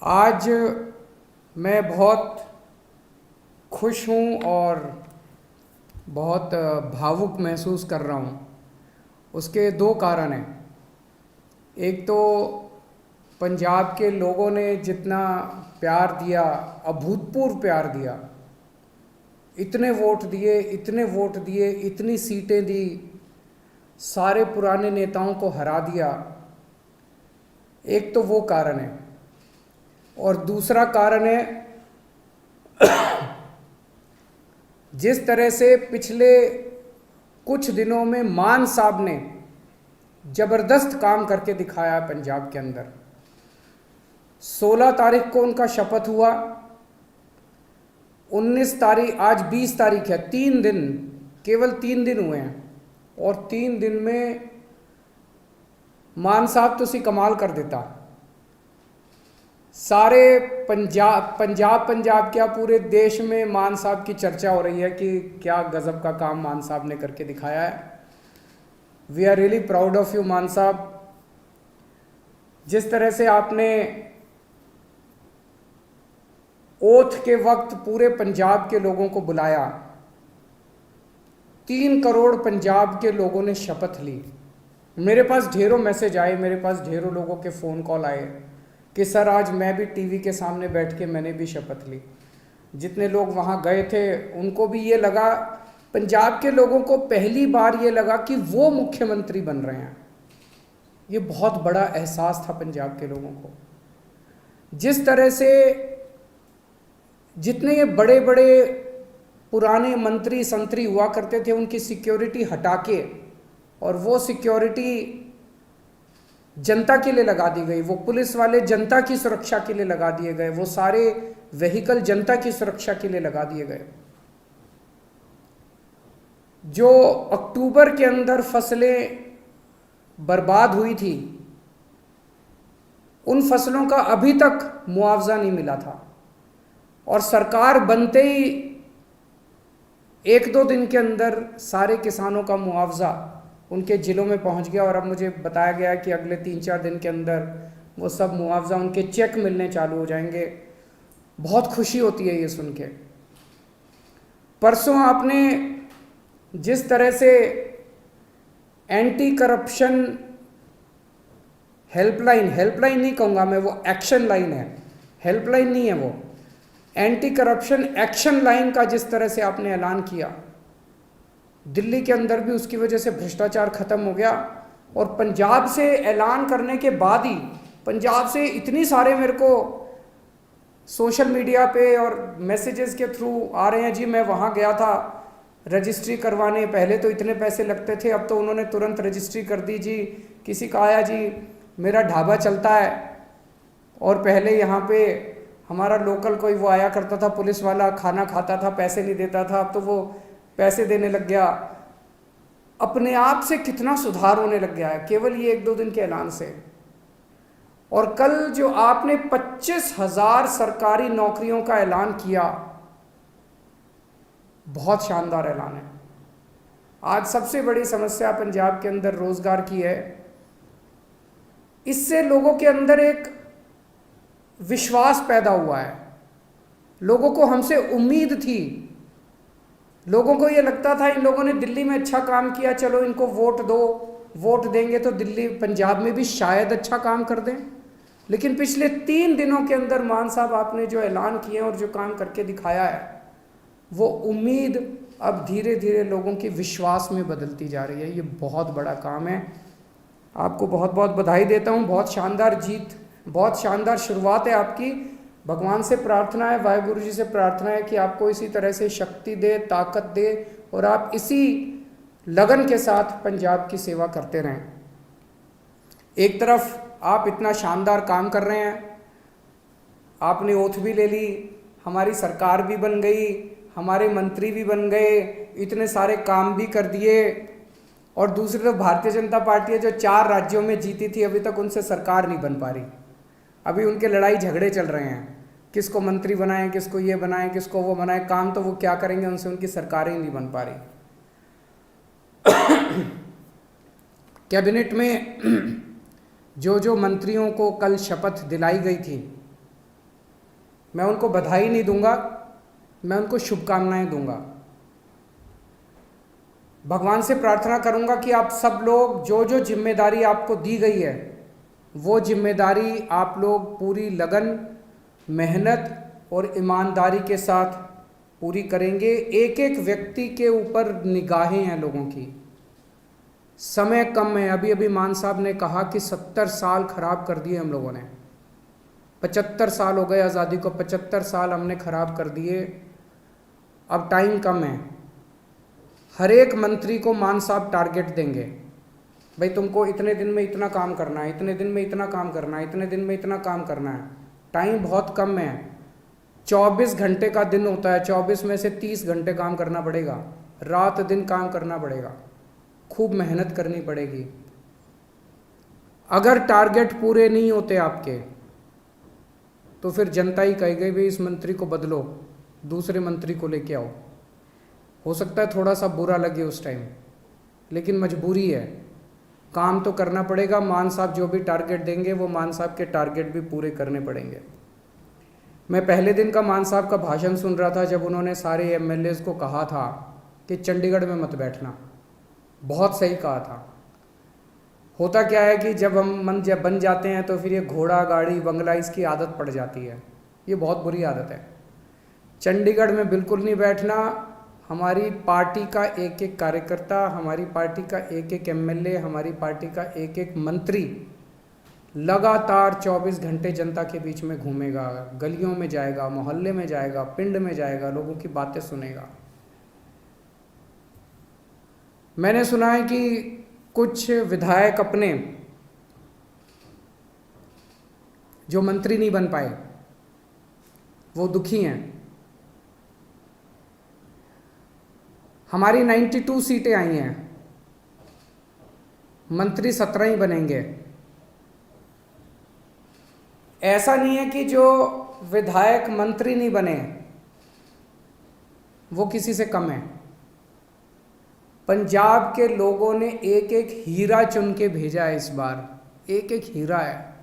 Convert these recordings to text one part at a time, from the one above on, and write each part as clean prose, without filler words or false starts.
आज मैं बहुत खुश हूँ और बहुत भावुक महसूस कर रहा हूँ। उसके दो कारण हैं। एक तो पंजाब के लोगों ने जितना प्यार दिया, अभूतपूर्व प्यार दिया, इतने वोट दिए, इतने वोट दिए, इतनी सीटें दी, सारे पुराने नेताओं को हरा दिया। एक तो वो कारण है। और दूसरा कारण है जिस तरह से पिछले कुछ दिनों में मान साहब ने जबरदस्त काम करके दिखाया पंजाब के अंदर। 16 तारीख को उनका शपथ हुआ, 19 तारीख, आज 20 तारीख है, 3 दिन, केवल 3 दिन हुए हैं। और 3 दिन में मान साहब तो सी कमाल कर देता। सारे पंजाब क्या पूरे देश में मान साहब की चर्चा हो रही है कि क्या गजब का काम मान साहब ने करके दिखाया है। We are really proud of you Mann साहब। जिस तरह से आपने ओथ के वक्त पूरे पंजाब के लोगों को बुलाया, 3 करोड़ पंजाब के लोगों ने शपथ ली। मेरे पास ढेरों मैसेज आए, मेरे पास ढेरों लोगों के फ़ोन कॉल आए कि सर आज मैं भी टीवी के सामने बैठ के मैंने भी शपथ ली। जितने लोग वहाँ गए थे उनको भी ये लगा, पंजाब के लोगों को पहली बार ये लगा कि वो मुख्यमंत्री बन रहे हैं। ये बहुत बड़ा एहसास था पंजाब के लोगों को। जिस तरह से जितने ये बड़े बड़े पुराने मंत्री संतरी हुआ करते थे उनकी सिक्योरिटी हटा के और वो सिक्योरिटी जनता के लिए लगा दी गई, वो पुलिस वाले जनता की सुरक्षा के लिए लगा दिए गए, वो सारे व्हीकल जनता की सुरक्षा के लिए लगा दिए गए। जो अक्टूबर के अंदर फसलें बर्बाद हुई थी उन फसलों का अभी तक मुआवजा नहीं मिला था। और सरकार बनते ही 1-2 दिन के अंदर सारे किसानों का मुआवजा उनके ज़िलों में पहुंच गया। और अब मुझे बताया गया कि अगले 3-4 दिन के अंदर वो सब मुआवजा उनके चेक मिलने चालू हो जाएंगे। बहुत खुशी होती है ये सुन के। परसों आपने जिस तरह से एंटी करप्शन हेल्पलाइन नहीं कहूँगा मैं, वो एक्शन लाइन है, हेल्पलाइन नहीं है, वो एंटी करप्शन एक्शन लाइन का जिस तरह से आपने ऐलान किया, दिल्ली के अंदर भी उसकी वजह से भ्रष्टाचार खत्म हो गया। और पंजाब से ऐलान करने के बाद ही पंजाब से इतनी सारे मेरे को सोशल मीडिया पे और मैसेजेस के थ्रू आ रहे हैं, जी मैं वहाँ गया था रजिस्ट्री करवाने, पहले तो इतने पैसे लगते थे, अब तो उन्होंने तुरंत रजिस्ट्री कर दी जी। किसी का आया, जी मेरा ढाबा चलता है और पहले यहाँ पे हमारा लोकल कोई वो आया करता था पुलिस वाला, खाना खाता था, पैसे नहीं देता था, अब तो वो पैसे देने लग गया। अपने आप से कितना सुधार होने लग गया है केवल ये 1-2 दिन के ऐलान से। और कल जो आपने 25,000 सरकारी नौकरियों का ऐलान किया, बहुत शानदार ऐलान है। आज सबसे बड़ी समस्या पंजाब के अंदर रोजगार की है। इससे लोगों के अंदर एक विश्वास पैदा हुआ है। लोगों को हमसे उम्मीद थी, लोगों को ये लगता था इन लोगों ने दिल्ली में अच्छा काम किया, चलो इनको वोट दो, वोट देंगे तो दिल्ली पंजाब में भी शायद अच्छा काम कर दें। लेकिन पिछले 3 दिनों के अंदर मान साहब आपने जो ऐलान किए और जो काम करके दिखाया है, वो उम्मीद अब धीरे धीरे लोगों की विश्वास में बदलती जा रही है। ये बहुत बड़ा काम है। आपको बहुत बहुत बधाई देता हूँ। बहुत शानदार जीत, बहुत शानदार शुरुआत है आपकी। भगवान से प्रार्थना है, वाहिगुरु जी से प्रार्थना है कि आपको इसी तरह से शक्ति दे, ताकत दे और आप इसी लगन के साथ पंजाब की सेवा करते रहें। एक तरफ आप इतना शानदार काम कर रहे हैं, आपने ओथ भी ले ली, हमारी सरकार भी बन गई, हमारे मंत्री भी बन गए, इतने सारे काम भी कर दिए। और दूसरी तरफ भारतीय जनता पार्टी है जो 4 राज्यों में जीती थी, अभी तक उनसे सरकार नहीं बन पा रही। अभी उनके लड़ाई झगड़े चल रहे हैं, किसको मंत्री बनाएं, किसको ये बनाएं, किसको वो बनाएं। काम तो वो क्या करेंगे, उनसे उनकी सरकारें ही नहीं बन पा रही। कैबिनेट में जो जो मंत्रियों को कल शपथ दिलाई गई थी, मैं उनको बधाई नहीं दूंगा, मैं उनको शुभकामनाएं दूंगा। भगवान से प्रार्थना करूंगा कि आप सब लोग जो जो जिम्मेदारी आपको दी गई है वो जिम्मेदारी आप लोग पूरी लगन, मेहनत और ईमानदारी के साथ पूरी करेंगे। एक एक व्यक्ति के ऊपर निगाहें हैं लोगों की, समय कम है। अभी अभी मान साहब ने कहा कि 70 साल खराब कर दिए हम लोगों ने, 75 साल हो गए आज़ादी को, 75 साल हमने खराब कर दिए, अब टाइम कम है। हर एक मंत्री को मान साहब टारगेट देंगे, भाई तुमको इतने दिन में इतना काम करना है, इतने दिन में इतना काम करना है, इतने दिन में इतना काम करना है। टाइम बहुत कम है, 24 घंटे का दिन होता है, 24 में से 30 घंटे काम करना पड़ेगा, रात दिन काम करना पड़ेगा, खूब मेहनत करनी पड़ेगी। अगर टारगेट पूरे नहीं होते आपके तो फिर जनता ही कहेगी भाई इस मंत्री को बदलो, दूसरे मंत्री को लेके आओ। हो सकता है थोड़ा सा बुरा लगे उस टाइम, लेकिन मजबूरी है, काम तो करना पड़ेगा। मान साहब जो भी टारगेट देंगे वो मान साहब के टारगेट भी पूरे करने पड़ेंगे। मैं पहले दिन का मान साहब का भाषण सुन रहा था जब उन्होंने सारे एमएलएज को कहा था कि चंडीगढ़ में मत बैठना, बहुत सही कहा था। होता क्या है कि जब हम जब बन जाते हैं तो फिर ये घोड़ा गाड़ी बंगला इसकी आदत पड़ जाती है, ये बहुत बुरी आदत है। चंडीगढ़ में बिल्कुल नहीं बैठना। हमारी पार्टी का एक एक कार्यकर्ता, हमारी पार्टी का एक एक एमएलए, हमारी पार्टी का एक एक मंत्री लगातार 24 घंटे जनता के बीच में घूमेगा, गलियों में जाएगा, मोहल्ले में जाएगा, पिंड में जाएगा, लोगों की बातें सुनेगा। मैंने सुना है कि कुछ विधायक अपने जो मंत्री नहीं बन पाए वो दुखी हैं। हमारी 92 सीटें आई हैं, मंत्री 17 ही बनेंगे। ऐसा नहीं है कि जो विधायक मंत्री नहीं बने वो किसी से कम है। पंजाब के लोगों ने एक एक हीरा चुन के भेजा है इस बार, एक एक हीरा है।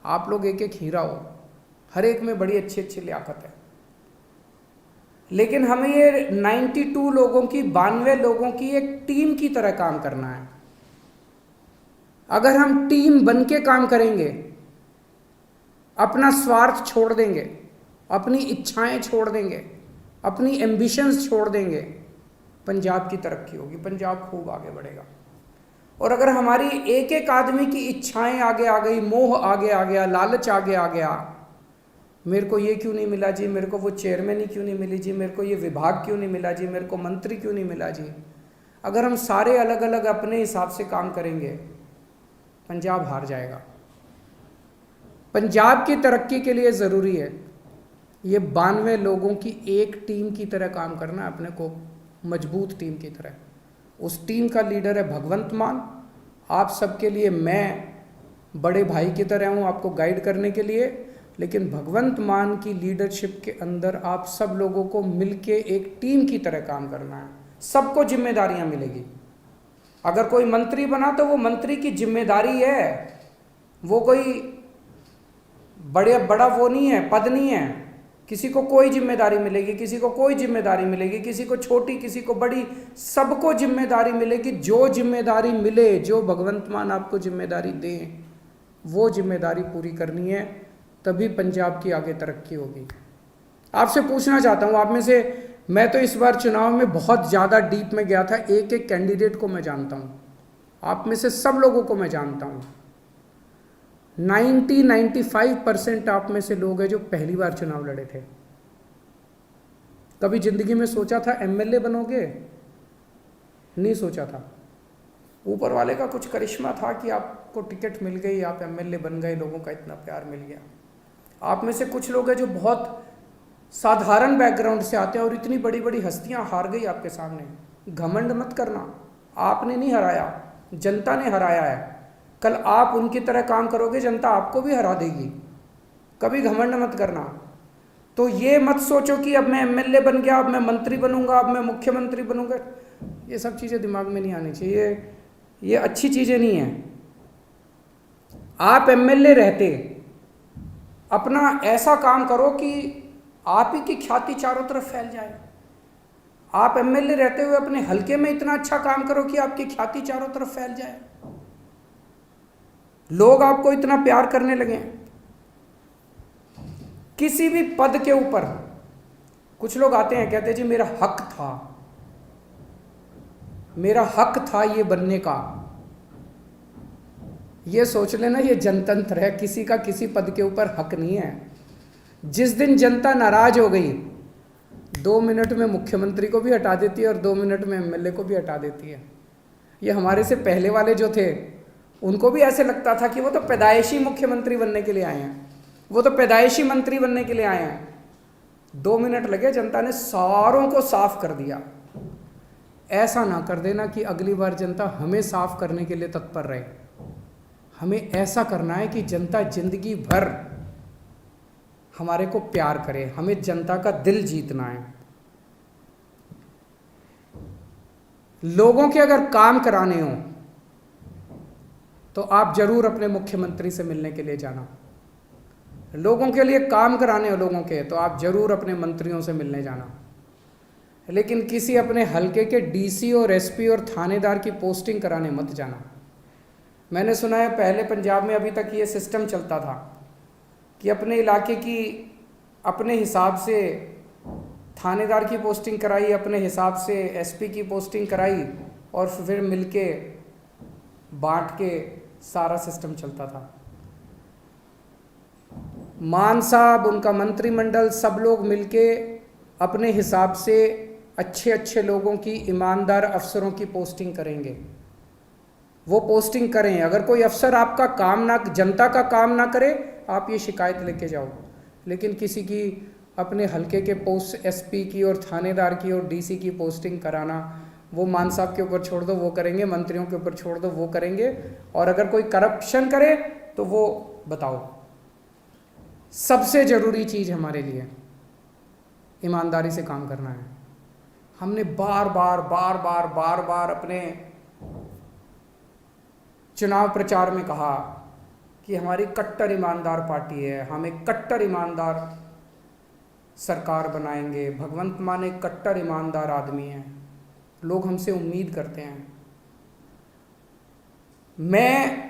आप लोग एक एक हीरा हो, हर एक में बड़ी अच्छी अच्छी लियाकत है। लेकिन हमें ये 92 लोगों की, 92 लोगों की एक टीम की तरह काम करना है। अगर हम टीम बन के काम करेंगे, अपना स्वार्थ छोड़ देंगे, अपनी इच्छाएं छोड़ देंगे, अपनी एम्बिशंस छोड़ देंगे, पंजाब की तरक्की होगी, पंजाब खूब आगे बढ़ेगा। और अगर हमारी एक एक आदमी की इच्छाएं आगे आ गई, मोह आगे आ गया, लालच आगे आ गया, मेरे को ये क्यों नहीं मिला जी, मेरे को वो चेयरमैन ही क्यों नहीं मिली जी, मेरे को ये विभाग क्यों नहीं मिला जी, मेरे को मंत्री क्यों नहीं मिला जी। अगर हम सारे अलग अलग अपने हिसाब से काम करेंगे, पंजाब हार जाएगा। पंजाब की तरक्की के लिए ज़रूरी है ये 92 लोगों की एक टीम की तरह काम करना, अपने को मजबूत टीम की तरह। उस टीम का लीडर है भगवंत मान। आप सबके लिए मैं बड़े भाई की तरह हूँ आपको गाइड करने के लिए, लेकिन भगवंत मान की लीडरशिप के अंदर आप सब लोगों को मिलके एक टीम की तरह काम करना है। सबको जिम्मेदारियां मिलेगी। अगर कोई मंत्री बना तो वो मंत्री की जिम्मेदारी है, वो कोई बड़ा वो नहीं है, पद नहीं है। किसी को कोई जिम्मेदारी मिलेगी, किसी को कोई जिम्मेदारी मिलेगी, किसी को छोटी, किसी को बड़ी, सबको जिम्मेदारी मिलेगी। जो जिम्मेदारी मिले, जो भगवंत मान आपको जिम्मेदारी दें, वो जिम्मेदारी पूरी करनी है, तभी पंजाब की आगे तरक्की होगी। आपसे पूछना चाहता हूँ, आप में से, मैं तो इस बार चुनाव में बहुत ज़्यादा डीप में गया था, एक एक कैंडिडेट को मैं जानता हूँ, आप में से सब लोगों को मैं जानता हूँ। 95% आप में से लोग हैं जो पहली बार चुनाव लड़े थे। कभी जिंदगी में सोचा था एमएलए बनोगे? नहीं सोचा था। ऊपर वाले का कुछ करिश्मा था कि आपको टिकट मिल गई, आप एमएलए बन गए, लोगों का इतना प्यार मिल गया। आप में से कुछ लोग हैं जो बहुत साधारण बैकग्राउंड से आते हैं और इतनी बड़ी बड़ी हस्तियां हार गई आपके सामने। घमंड मत करना, आपने नहीं हराया, जनता ने हराया है। कल आप उनकी तरह काम करोगे, जनता आपको भी हरा देगी। कभी घमंड मत करना। तो ये मत सोचो कि अब मैं एमएलए बन गया, अब मैं मंत्री बनूंगा, अब मैं मुख्यमंत्री बनूंगा। ये सब चीज़ें दिमाग में नहीं आनी चाहिए, ये अच्छी चीज़ें नहीं हैं। आप एमएलए रहते अपना ऐसा काम करो कि आप ही की ख्याति चारों तरफ फैल जाए। आप एमएलए रहते हुए अपने हलके में इतना अच्छा काम करो कि आपकी ख्याति चारों तरफ फैल जाए, लोग आपको इतना प्यार करने लगे। किसी भी पद के ऊपर कुछ लोग आते हैं, कहते हैं जी मेरा हक था ये बनने का। ये सोच लेना ये जनतंत्र है, किसी का किसी पद के ऊपर हक नहीं है। जिस दिन जनता नाराज हो गई, 2 मिनट में मुख्यमंत्री को भी हटा देती है और 2 मिनट में एमएलए को भी हटा देती है। ये हमारे से पहले वाले जो थे उनको भी ऐसे लगता था कि वो तो पैदाइशी मुख्यमंत्री बनने के लिए आए हैं, वो तो पैदाइशी मंत्री बनने के लिए आए हैं। 2 मिनट लगे, जनता ने सारों को साफ कर दिया। ऐसा ना कर देना कि अगली बार जनता हमें साफ करने के लिए तत्पर रहे। हमें ऐसा करना है कि जनता जिंदगी भर हमारे को प्यार करे, हमें जनता का दिल जीतना है। लोगों के अगर काम कराने हो तो आप जरूर अपने मुख्यमंत्री से मिलने के लिए जाना। लोगों के लिए काम कराने हो लोगों के, तो आप जरूर अपने मंत्रियों से मिलने जाना। लेकिन किसी अपने हलके के डीसी और एसपी और थानेदार की पोस्टिंग कराने मत जाना। मैंने सुना है पहले पंजाब में अभी तक ये सिस्टम चलता था कि अपने इलाके की अपने हिसाब से थानेदार की पोस्टिंग कराई, अपने हिसाब से एसपी की पोस्टिंग कराई और फिर मिलके बांट के सारा सिस्टम चलता था। मान साहब, उनका मंत्रिमंडल, सब लोग मिलके अपने हिसाब से अच्छे अच्छे लोगों की, ईमानदार अफसरों की पोस्टिंग करेंगे। वो पोस्टिंग करें। अगर कोई अफसर आपका काम ना, जनता का काम ना करे, आप ये शिकायत लेके जाओ। लेकिन किसी की अपने हलके के पोस्ट एसपी की और थानेदार की और डीसी की पोस्टिंग कराना, वो मान साहब के ऊपर छोड़ दो, वो करेंगे। मंत्रियों के ऊपर छोड़ दो, वो करेंगे। और अगर कोई करप्शन करे तो वो बताओ। सबसे ज़रूरी चीज़ हमारे लिए ईमानदारी से काम करना है। हमने बार बार अपने चुनाव प्रचार में कहा कि हमारी कट्टर ईमानदार पार्टी है, हम एक कट्टर ईमानदार सरकार बनाएंगे। भगवंत मान एक कट्टर ईमानदार आदमी है, लोग हमसे उम्मीद करते हैं। मैं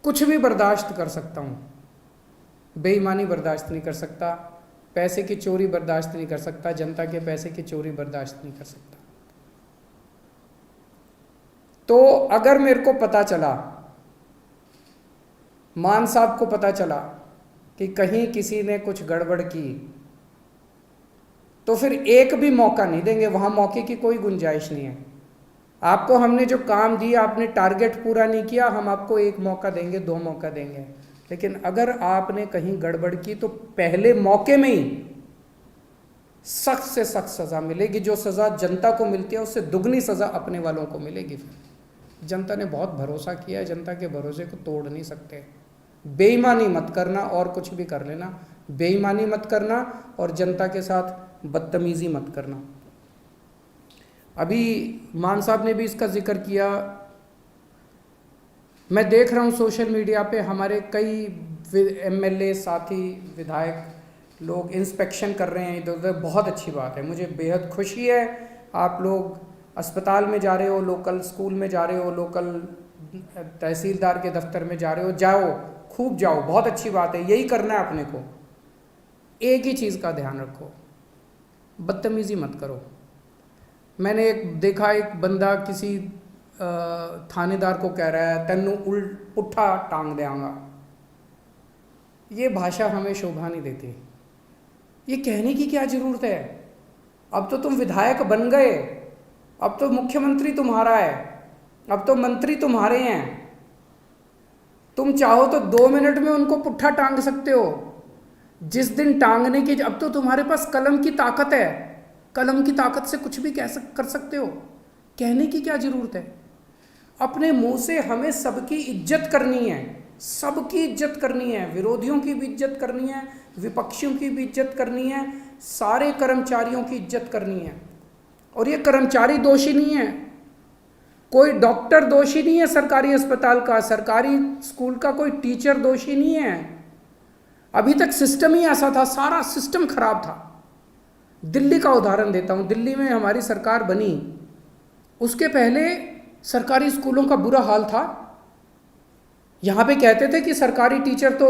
कुछ भी बर्दाश्त कर सकता हूँ, बेईमानी बर्दाश्त नहीं कर सकता, पैसे की चोरी बर्दाश्त नहीं कर सकता, जनता के पैसे की चोरी बर्दाश्त नहीं कर सकता। तो अगर मेरे को पता चला, मान साहब को पता चला कि कहीं किसी ने कुछ गड़बड़ की, तो फिर एक भी मौका नहीं देंगे। वहां मौके की कोई गुंजाइश नहीं है। आपको हमने जो काम दिया, आपने टारगेट पूरा नहीं किया, हम आपको 1 मौका देंगे, 2 मौका देंगे। लेकिन अगर आपने कहीं गड़बड़ की तो पहले मौके में ही सख्त से सख्त सजा मिलेगी। जो सजा जनता को मिलती है उससे दुगनी सजा अपने वालों को मिलेगी। फिर जनता ने बहुत भरोसा किया है, जनता के भरोसे को तोड़ नहीं सकते। बेईमानी मत करना और कुछ भी कर लेना, बेईमानी मत करना और जनता के साथ बदतमीजी मत करना। अभी मान साहब ने भी इसका जिक्र किया। मैं देख रहा हूँ सोशल मीडिया पे हमारे कई एमएलए साथी, विधायक लोग इंस्पेक्शन कर रहे हैं इधर उधर। बहुत अच्छी बात है, मुझे बेहद खुशी है। आप लोग अस्पताल में जा रहे हो, लोकल स्कूल में जा रहे हो, लोकल तहसीलदार के दफ्तर में जा रहे हो, जाओ, खूब जाओ, बहुत अच्छी बात है। यही करना है अपने को। एक ही चीज़ का ध्यान रखो, बदतमीजी मत करो। मैंने देखा एक बंदा किसी थानेदार को कह रहा है, तेनू पुट्ठा टांग देंगा। ये भाषा हमें शोभा नहीं देती। ये कहने की क्या ज़रूरत है? अब तो तुम विधायक बन गए, अब तो मुख्यमंत्री तुम्हारा है, अब तो मंत्री तुम्हारे हैं। तुम चाहो तो 2 मिनट में उनको पुट्ठा टांग सकते हो। जिस दिन टांगने की, अब तो तुम्हारे पास कलम की ताकत है, कलम की ताकत से कुछ भी कर सकते हो। कहने की क्या ज़रूरत है? अपने मुंह से हमें सबकी इज्जत करनी है, सबकी इज्जत करनी है। विरोधियों की भी इज्जत करनी है, विपक्षियों की भी इज्जत करनी है, सारे कर्मचारियों की इज्जत करनी है। और ये कर्मचारी दोषी नहीं है, कोई डॉक्टर दोषी नहीं है सरकारी अस्पताल का, सरकारी स्कूल का कोई टीचर दोषी नहीं है। अभी तक सिस्टम ही ऐसा था, सारा सिस्टम खराब था। दिल्ली का उदाहरण देता हूँ, दिल्ली में हमारी सरकार बनी, उसके पहले सरकारी स्कूलों का बुरा हाल था। यहाँ पे कहते थे कि सरकारी टीचर तो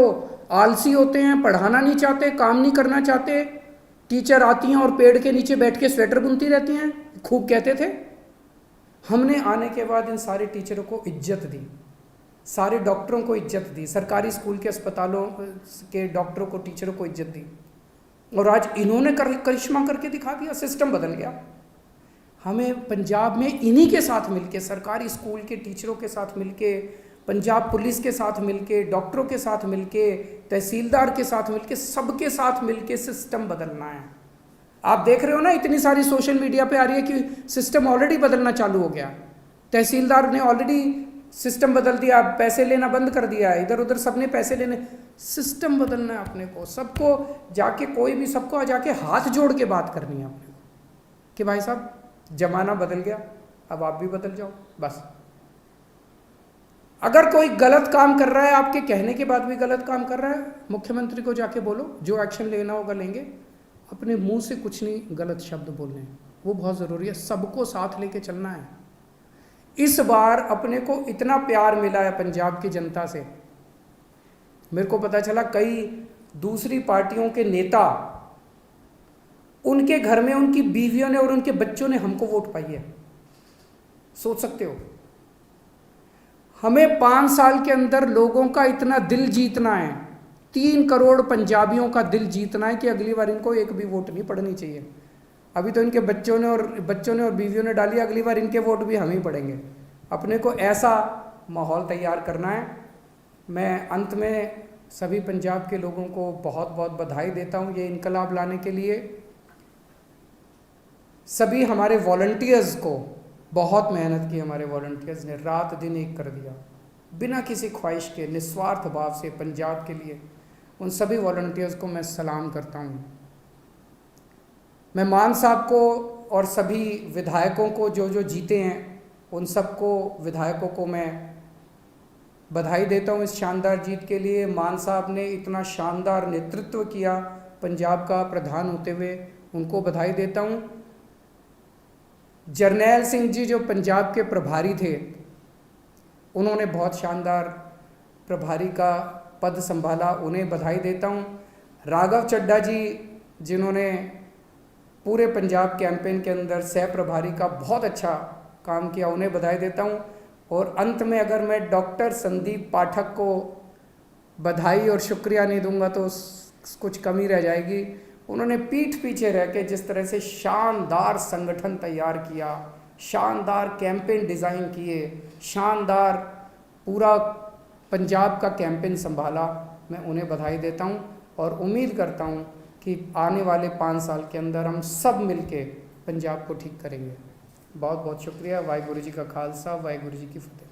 आलसी होते हैं, पढ़ाना नहीं चाहते, काम नहीं करना चाहते, टीचर आती हैं और पेड़ के नीचे बैठ के स्वेटर बुनती रहती हैं, खूब कहते थे। हमने आने के बाद इन सारे टीचरों को इज्जत दी, सारे डॉक्टरों को इज्जत दी, सरकारी स्कूल के अस्पतालों के डॉक्टरों को, टीचरों को इज्जत दी, और आज इन्होंने करिश्मा करके दिखा दिया, सिस्टम बदल गया। हमें पंजाब में इन्हीं के साथ मिलके, सरकारी स्कूल के टीचरों के साथ मिलके, पंजाब पुलिस के साथ मिलके, डॉक्टरों के साथ मिलके, तहसीलदार के साथ मिलके, सबके साथ मिलके सिस्टम बदलना है। आप देख रहे हो ना, इतनी सारी सोशल मीडिया पे आ रही है कि सिस्टम ऑलरेडी बदलना चालू हो गया, तहसीलदार ने ऑलरेडी सिस्टम बदल दिया, पैसे लेना बंद कर दिया है, इधर उधर सबने पैसे लेने, सिस्टम बदलना है अपने को। सबको जाके, कोई भी सबको जाके हाथ जोड़ के बात करनी है अपने को कि भाई साहब जमाना बदल गया, अब आप भी बदल जाओ। बस अगर कोई गलत काम कर रहा है, आपके कहने के बाद भी गलत काम कर रहा है, मुख्यमंत्री को जाके बोलो, जो एक्शन लेना होगा लेंगे। अपने मुंह से कुछ नहीं गलत शब्द बोलने, वो बहुत ज़रूरी है। सबको साथ लेके चलना है। इस बार अपने को इतना प्यार मिला है पंजाब की जनता से, मेरे को पता चला कई दूसरी पार्टियों के नेता, उनके घर में उनकी बीवियों ने और उनके बच्चों ने हमको वोट पाई है। सोच सकते हो, हमें 5 साल के अंदर लोगों का इतना दिल जीतना है, 3 करोड़ पंजाबियों का दिल जीतना है कि अगली बार इनको एक भी वोट नहीं पड़नी चाहिए। अभी तो इनके बच्चों ने और बीवियों ने डाली, अगली बार इनके वोट भी हम ही पड़ेंगे। अपने को ऐसा माहौल तैयार करना है। मैं अंत में सभी पंजाब के लोगों को बहुत बहुत बधाई देता हूँ ये इनकलाब लाने के लिए। सभी हमारे वॉलंटियर्स को, बहुत मेहनत की हमारे वॉलंटियर्स ने, रात दिन एक कर दिया, बिना किसी ख्वाहिश के, निस्वार्थ भाव से पंजाब के लिए। उन सभी वॉलंटियर्स को मैं सलाम करता हूँ। मैं मान साहब को और सभी विधायकों को जो जो जीते हैं, उन सबको विधायकों को मैं बधाई देता हूँ इस शानदार जीत के लिए। मान साहब ने इतना शानदार नेतृत्व किया पंजाब का प्रधान होते हुए, उनको बधाई देता हूँ। जरनैल सिंह जी जो पंजाब के प्रभारी थे, उन्होंने बहुत शानदार प्रभारी का पद संभाला, उन्हें बधाई देता हूँ। राघव चड्ढा जी जिन्होंने पूरे पंजाब कैंपेन के अंदर सह प्रभारी का बहुत अच्छा काम किया, उन्हें बधाई देता हूँ। और अंत में अगर मैं डॉक्टर संदीप पाठक को बधाई और शुक्रिया नहीं दूंगा तो कुछ कमी रह जाएगी। उन्होंने पीठ पीछे रह के जिस तरह से शानदार संगठन तैयार किया, शानदार कैंपेन डिज़ाइन किए, शानदार पूरा पंजाब का कैंपेन संभाला, मैं उन्हें बधाई देता हूं। और उम्मीद करता हूं कि आने वाले 5 साल के अंदर हम सब मिलके पंजाब को ठीक करेंगे। बहुत बहुत शुक्रिया। वाहिगुरु जी का खालसा, वाहिगुरु जी की फतेह।